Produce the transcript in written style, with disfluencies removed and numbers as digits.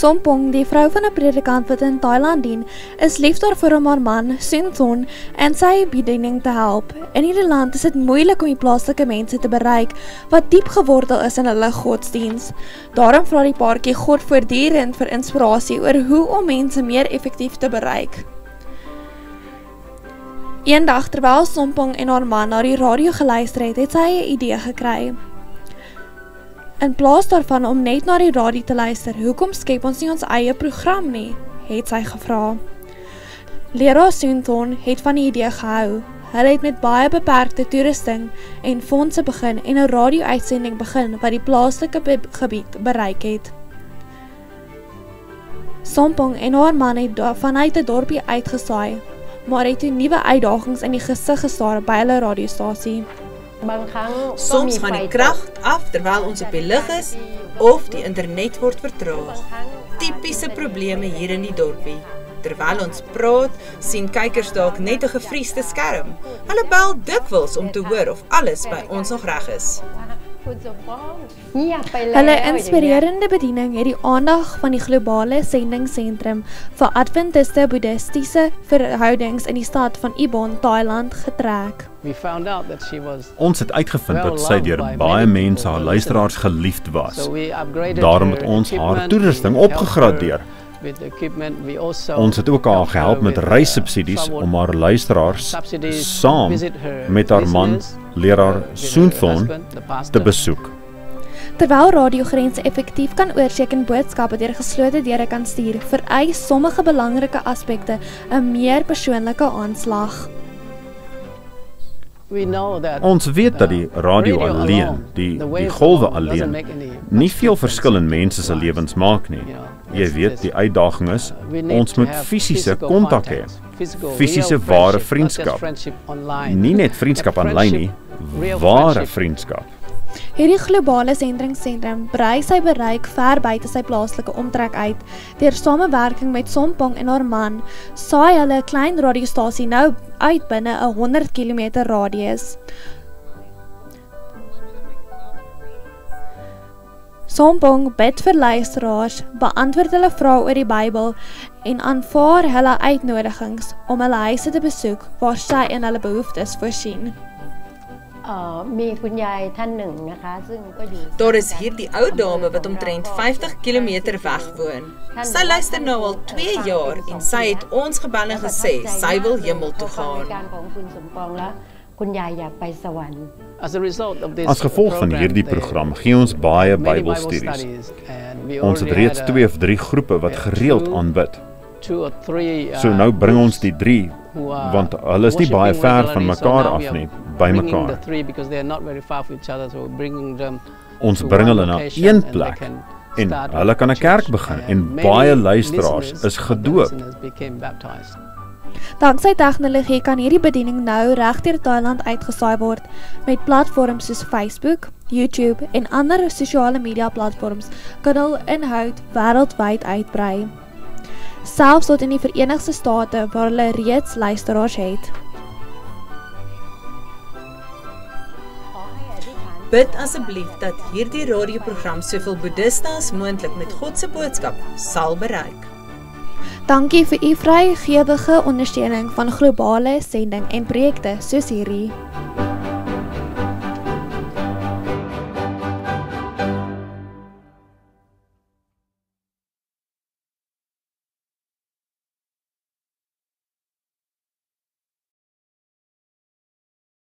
Sompong, die vrou van 'n predikant wat in Thailand dien, is lief daarvoor om haar man, Sunthorn, en sy bediening te help. In hierdie land is dit moeilik om die plaaslike mense te bereik wat diep gewortel is in hulle godsdiens. Daarom vra die paartjie God voortdurend vir inspirasie oor hoe om mense meer effektief te bereik. Eendag, terwyl Sompong en haar man na die radio geluister het sy 'n idee gekry. In plaas daarvan om net na die radio te luister, hoekom skep ons nie ons eie program nie, het sy gevra. Leraar Sunthorn het van die idee gehou. Hulle het met baie beperkte toerusting en fondse begin en 'n radio-uitsending begin wat die plaaslike gebied bereik het. Sompong en haar man het vanuit 'n dorpie uitgesaai, maar het toe nuwe uitdagings in die gesig gestaar by hulle radiostasie. Soms gaan die krag af terwyl ons op die lug is of die internet word vertraag. Tipiese probleme hier in die dorpie. Terwyl ons praat, sien kykers dalk net 'n gefriesde skerm. Hulle bel dikwels om te hoor of alles by ons nog reg is. Hulle inspirerende bediening het die aandag van die globale sendingsentrum vir Adventiste Boeddhistiese verhoudings in die stad van Ibon, Thailand, getrek. Ons het uitgevind dat sy deur baie mense, haar luisteraars, geliefd was. Daarom het ons haar toerusting opgegradeer. Ons het ook haar gehelp met reissubsidies om haar luisteraars saam met haar man, leraar Sunthorn, te besoek. Terwyl radiogrense effektief kan oorsteek en boodskappe deur geslote deure kan stuur, vereis sommige belangrike aspekte 'n meer persoonlike aanslag. Ons weet dat die radio alleen, die golwe alleen, nie veel verskil in mense se lewens maak nie. Jy weet, die uitdaging is, ons moet fisiese kontak hê. Fisiese ware vriendskap. Nie net vriendskap aanlyn nie, ware vriendskap. Hierdie globale sendingsentrum brei sy bereik ver buite sy plaaslike omtrek uit. Deur samewerking met Sompong en haar man, saai hulle 'n klein radiostasie nou uit binne 'n 100 km radius. Sompong bid vir luisteraars, beantwoord hulle vrae oor die Bybel en aanvaar hulle uitnodigings om hulle huise te besoek waar sy in hulle behoeftes voorsien. Daar is hier die ou dame wat omtrent 50 km weg woon. Sy luister nou al 2 jaar en sy het ons gebel en gesê sy wil hemel toe gaan. As gevolg van hierdie program gee ons baie Bybelstudies. Ons het reeds 2 of 3 groepe wat gereeld aanbid. So nou bring ons die 3, want hulle is nie baie ver van mekaar af nie, by mekaar. Ons bring hulle na een plek en hulle kan 'n kerk begin en baie luisteraars is gedoop. Danksy tegnologie kan hierdie bediening nou regdeur Thailand uitgesaai word met platforms soos Facebook, YouTube en ander sosiale media platforms kan hul inhoud wêreldwyd uitbrei. Selfs tot in die Verenigde State waar hulle reeds luisteraars het. Bid asseblief dat hierdie radioprogram soveel boeddhiste as moontlik met God se boodskap sal bereik. Dankie vir u vrygewige ondersteuning van globale sending en projekte soos hierdie.